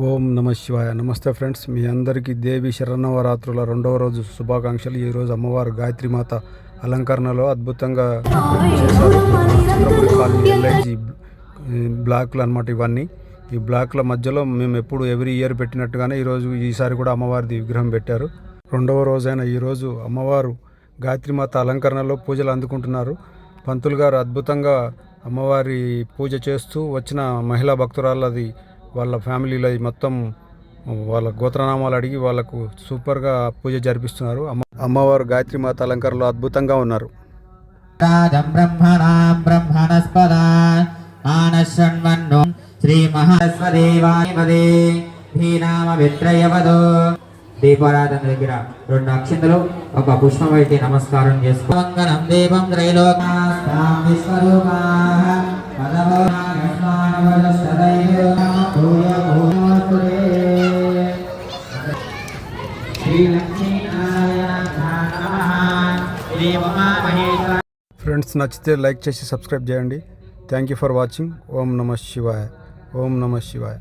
ఓం నమ శివాయ. నమస్తే ఫ్రెండ్స్, మీ అందరికీ దేవి శరన్నవరాత్రుల రెండవ రోజు శుభాకాంక్షలు. ఈరోజు అమ్మవారు గాయత్రీమాత అలంకరణలో అద్భుతంగా చేశారు. చంద్రపురి కాలనీ ఎల్ఐజీ బ్లాక్లు అనమాట ఇవన్నీ. ఈ బ్లాక్ల మధ్యలో మేము ఎప్పుడు ఎవ్రీ ఇయర్ పెట్టినట్టుగానే ఈసారి కూడా అమ్మవారిది విగ్రహం పెట్టారు. రెండవ రోజైన ఈరోజు అమ్మవారు గాయత్రీమాత అలంకరణలో పూజలు అందుకుంటున్నారు. పంతులు గారు అద్భుతంగా అమ్మవారి పూజ చేస్తూ వచ్చిన మహిళా భక్తురాలది వాళ్ళ ఫ్యామిలీలో మొత్తం వాళ్ళ గోత్రనామాలు అడిగి వాళ్ళకు సూపర్గా పూజ జరిపిస్తున్నారు. అమ్మవారు గాయత్రీమాత అలంకరణలో అద్భుతంగా ఉన్నారు. దీపారాధన దగ్గర 2 అక్షంతలు ఒక పుష్పం పెట్టి నమస్కారం చేసుకోంగనం దీపం ఫ్రెండ్స్, నచ్చితే లైక్ చేసి సబ్స్క్రైబ్ చేయండి. Thank you for watching. Om నమ శివాయ. ఓం నమ శివాయ.